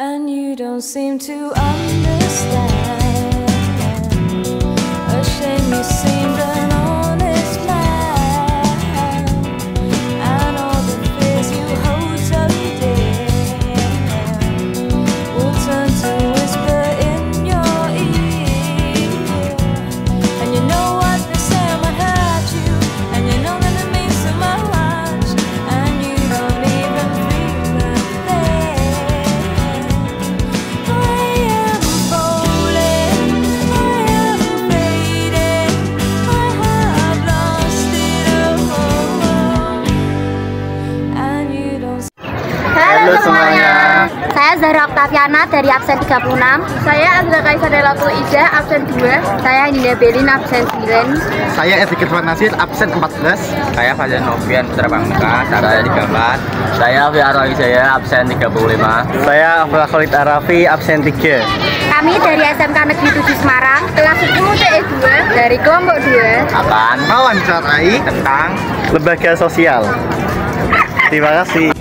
And you don't seem to understand. A shame you seemed an honest man, and all the fears you hold so dear will turn to whisper in your ear. And you know what they say might hurt you, and you know that it means so much, and you don't even feel a thing. Halo semuanya, saya Zahra Oktaviana dari absen 36. Saya Azra Kaisar Delatul Ija, absen 2. Saya Dinda Belin, absen 9. Saya Edikit Nasir, absen 14. Saya Fajar Novian Putra Bangka, saya 34. Saya Fiaro Wijaya, absen 35. Saya Afra Khalid Arafi, absen 3. Kami dari SMK Negeri 7 Semarang, Kelas 10 TE2 dari kelompok 2. Akan mewawancarai tentang lembaga sosial. Terima kasih.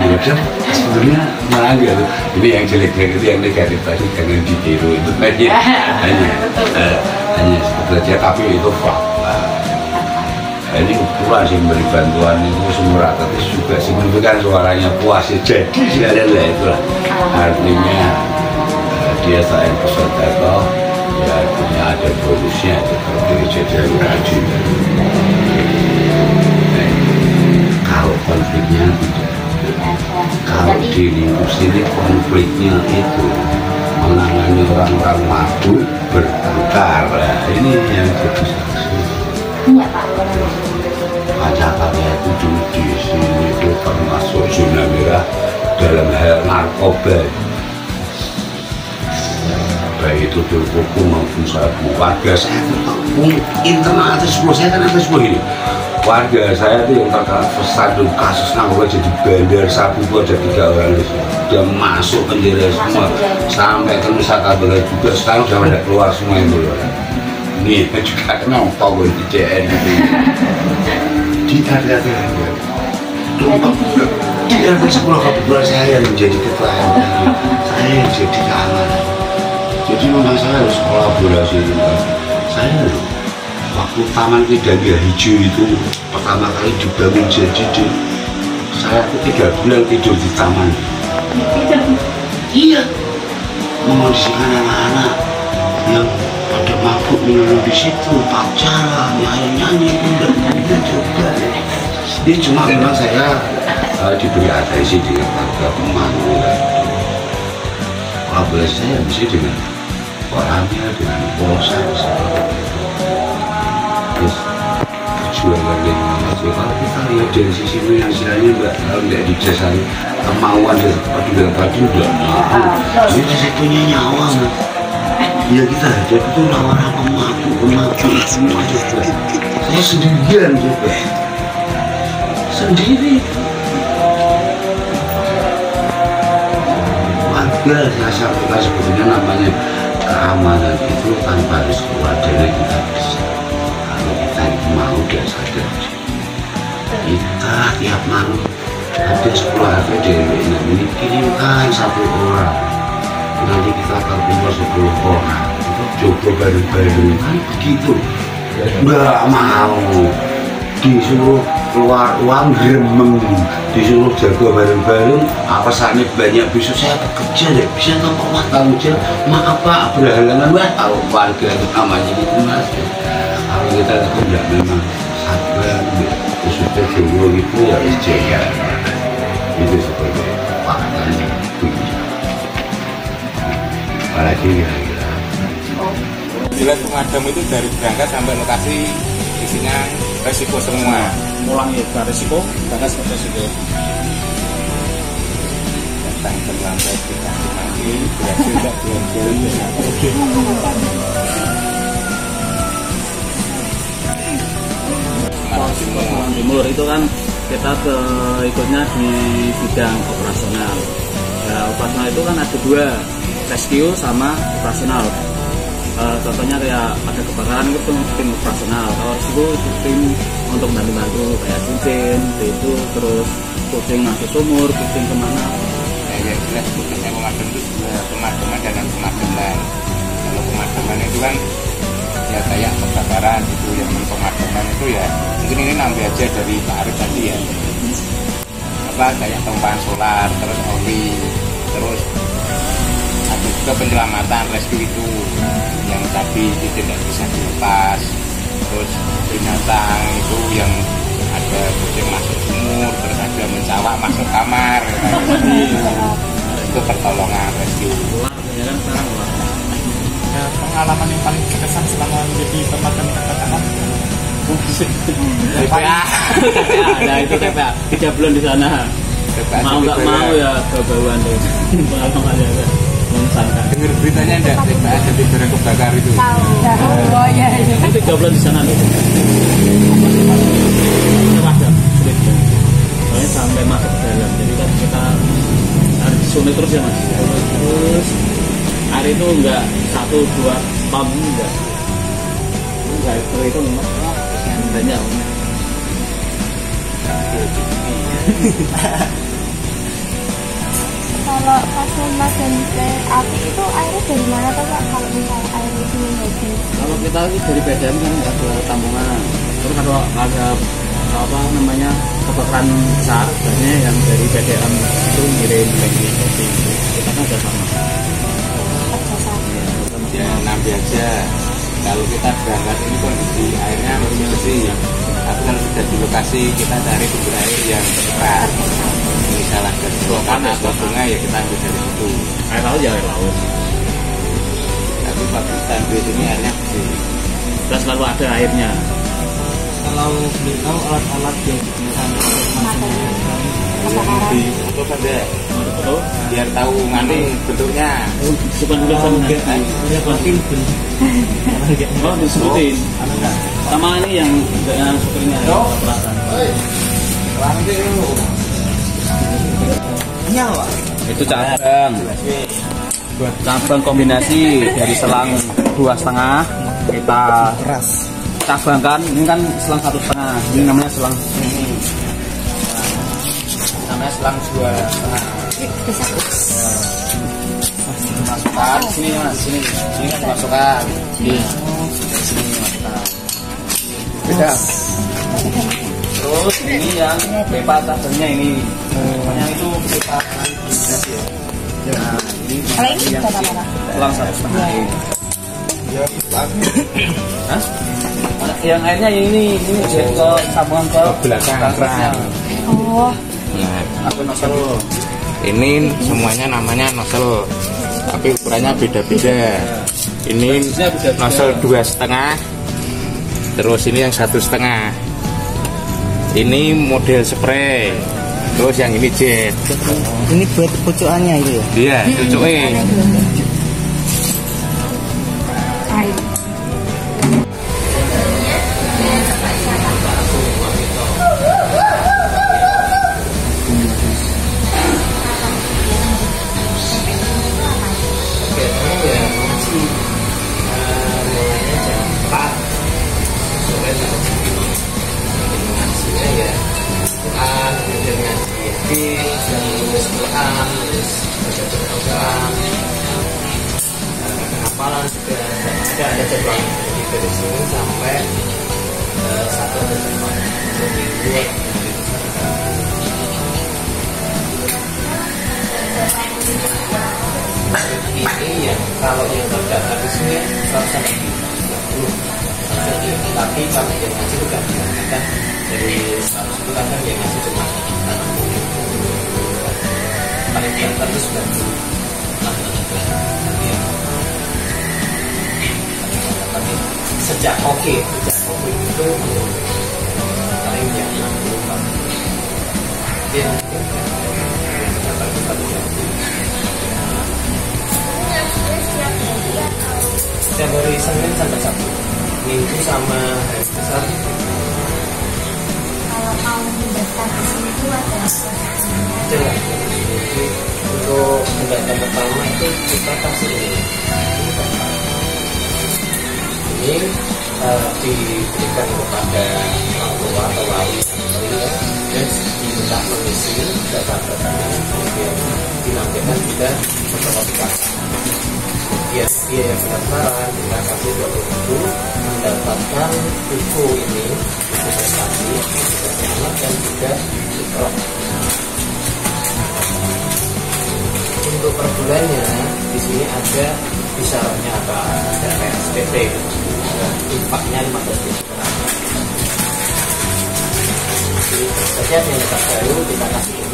Sebenarnya malah enggak tuh. Ini yang jelek-jelek itu yang negatif tadi jangan ditiru itu hanya seperti aja, tapi itu fakta. Ini pula sih beri bantuan itu semua tapi juga signifikan suaranya puas jadi sekalian lah itulah artinya dia selain peserta ya artinya ada bonusnya seperti jadi rajin. Kalau konfliknya tidak, kalau di lingkup sini konfliknya itu menangani orang-orang mabuk bertengkar, ini yang jadi saksi. Karya itu dulu di sini itu termasuk zona merah dalam hal narkoba, baik itu berkuku maupun sabu. Warga saya internal atas 10, saya kan atas 10 ini. Warga saya itu yang tersandung kasus narkoba jadi bandar sabu itu ada 3 orang di sini. Dia masuk penjara semua sampai ke Nusa Kambangan juga, sekarang sudah pada keluar semua yang dulu. Ini juga kenapa gue di CN gitu. Di area di area sekolah kebetulan saya yang menjadi ketua MPR, saya yang jadi keamanan. Jadi memang saya harus kolaborasi dengan saya loh. Waktu Taman Kidalia Hijau itu pertama kali dibangun jadi saya itu 3 bulan tidur di taman. Iya, mengondisikan anak-anak yang pada mabuk minum di situ, pacaran, nyanyi itu juga. Ini cuma memang saya diberi atensi dengan warga pemangku. Kolaborasi saya bisa dengan orangnya, dengan polsa, perjuangan yang kalau kita lihat dari sisi finansialnya nggak dijasari kemauan dan kepedulian tadi udah mau ini saya punya nyawa ya kita hadapi itu orang pemabuk semua juga. Saya sendirian juga sendiri warga saya sampaikan sebetulnya namanya keamanan itu tanpa harus wadahnya kita bisa. Kita mau dan sadar kita tiap malam ada 10 harga dewe ini kirimkan 1 orang, nanti kita akan kumpul 10 orang itu coba bareng-bareng kan begitu. Nggak mau disuruh keluar uang gremeng, disuruh jaga bareng-bareng apa saatnya banyak besok saya bekerja deh bisa tanpa tanggung jawab maaf pak berhalangan wah kalau warga itu namanya gitu mas. Kalau kita itu tidak memang sabar khususnya dulu itu ya harus jaga itu seperti faktanya apalagi kira-kira Dinas pemadam itu dari berangkat sampai lokasi isinya resiko semua. Ulang ya, resiko, berangkat sampai resiko. Datang terlambat kita dipanggil, berhasil tak belum dengan oke. Semarang Timur itu kan kita ikutnya di bidang operasional. Ya, operasional itu kan ada 2, rescue sama operasional. Contohnya kayak ada kebakaran itu tim operasional, kalau rescue itu tim untuk bantu-bantu kayak cincin, itu terus kucing masuk sumur, kucing kemana, yang jelas tugasnya pemadam itu dua, pemadaman dan non pemadaman. Kalau pemadaman itu kan ya kayak kebakaran gitu, yang non pemadaman itu ya mungkin ini nambah aja dari Pak Arif tadi ya, apa kayak tumpahan solar, terus oli, terus ada juga penyelamatan rescue itu yang tadi tidak bisa dilepas, terus binatang itu yang ada kucing masuk sumur, terus ada mencawak masuk kamar, itu pertolongan rescue. Pengalaman yang paling berkesan selama menjadi pemadam kebakaran? TPA, nah itu TPA 3 bulan di sana. Mau nggak mau ya bau-bauan tuh pengalamannya mengesankan. Dengar beritanya enggak TPA jadi barang kebakar itu? Oh iya. 3 bulan di sana nih. Soalnya sampai masuk ke dalam, jadi kan kita harus sungai terus ya mas. Terus hari itu enggak 1-2 pam enggak itu mas. Banyak. Kalau pas memadam api itu airnya dari mana tuh Pak? Kalau misalnya air itu habis? Kalau kita dari PDAM kan nggak ada tampungan. Terus kalau ada apa namanya kebakaran besar, biasanya yang dari PDAM itu ngirim lagi. Kita kan ada sama. Ya nanti aja. Kalau kita berangkat ini kondisi airnya masih bersih. Tapi kalau sudah di lokasi kita cari sumber air yang keras. Misalnya ada selokan atau sungai ya kita ambil dari situ. Air laut ya air laut. Tapi waktu kita ambil ini airnya bersih. Kita selalu ada airnya. Kalau boleh tahu alat-alat yang digunakan Di foto saja. Foto Biar tahu nganu bentuknya. bukan oh disebutin. Sama ini yang supirnya belakang. Itu cabang kombinasi dari selang 2,5 kita cabangkan. Ini kan selang 1,5, ini namanya selang namanya selang 2,5. Masukkan sini mas, sini kan masukkan dari sini masukkan beda. Terus ini yang pipa cabangnya ini namanya itu pipa kombinasi ya. Nah ini yang selang 1,5 ini. Hah? Yang airnya ini ke sambungan ke belakang keran. Oh. Nah, aku nosel. ini semuanya namanya nozzle, tapi ukurannya beda-beda. Ini nozzle 2,5, terus ini yang 1,5. Ini model spray, terus yang ini jet. Ini buat pucukannya itu ya? Iya, cucuknya. Hafalan sudah ada jadwal dari sini sampai 1 Desember minggu. Ini yang kalau yang terdaftar di sini 150, tapi kalau yang ngaji juga kan dari 100 itu kan yang ngaji cuma 60. Paling daftar itu 90. Sejak COVID itu paling yang 60. Dia setiap hari Senin sampai Sabtu, Minggu sama hari besar. Kalau mau mendaftar di sini itu ada Jelas. Untuk pendaftaran pertama itu kita kasih ini diberikan kepada orang tua atau wali kemudian diminta mengisi data-datanya, kemudian dinampilkan juga fotokopi. Biaya pendaftaran kita kasih 20.000, mendapatkan buku ini, buku prestasi, anak dan juga ikhrok. Untuk per bulannya di sini ada syaratnya apa? Ada PSBB, infaknya 15.000 per anak. Setiap yang kita baru kita kasih ini.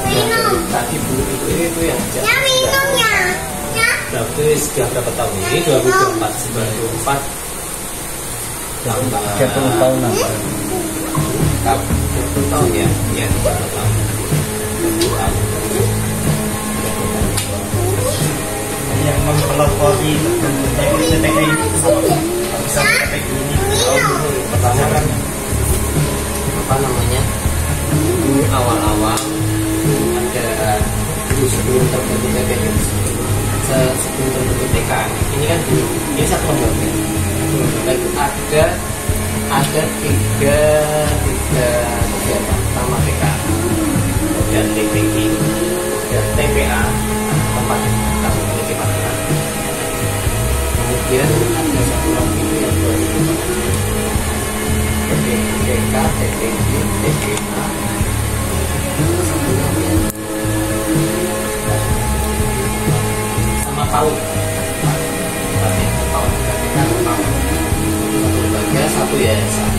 Minum. Tadi dulu itu yang Minum ya. berarti sudah berapa tahun ini? 2024 tambah 30 tahunan. 30 tahun ya? Iya, 30 tahun. Yang mempelopori TPK ini bisa TPK ini. Pertama kan apa namanya? Dulu awal-awal ada sebelum terbentuk TPK, sebelum terbentuk TK. Ini kan ini satu lembaga. Itu ada tiga kegiatan. Pertama TK, dan TPK, dan TPA, tempat kita memiliki partner. Kemudian ada satu lagi yang TK, TPK, TPA, sama PAUD. Satu lembaga, satu yayasan.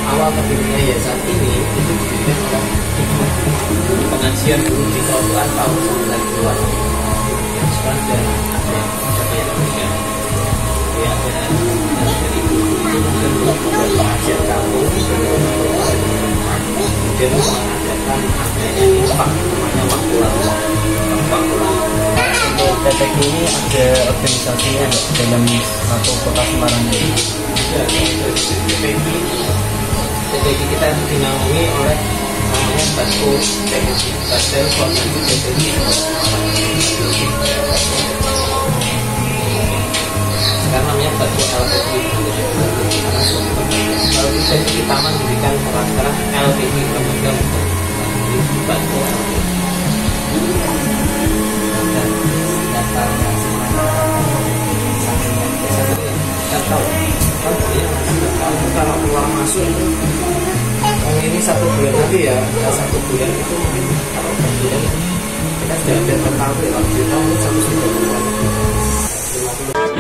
Awal berdirinya yayasan ini itu didirikan oleh pengajian dulu di Kerobokan tahun 90-an. Yang sekarang sudah ada yang Indonesia. Ya, dari itu kemudian membuat pengajian kampung, kemudian mengadakan adanya infak namanya Makula. Untuk TPK ini ada organisasinya nggak dalam satu kota Semarang ini? TPK kita dinaungi oleh namanya Batko TPK, Badan Koordinasi TPK. Sekarang namanya Batko LPP. Kalau kita di Taman Pendidikan sekarang LPP, Lembaga Batko LPP. Dan daftarnya kita tahu kalau keluar masuk itu ini 1 bulan nanti ya, 1 bulan itu kalau per bulan kita sudah ada total kalau kita 150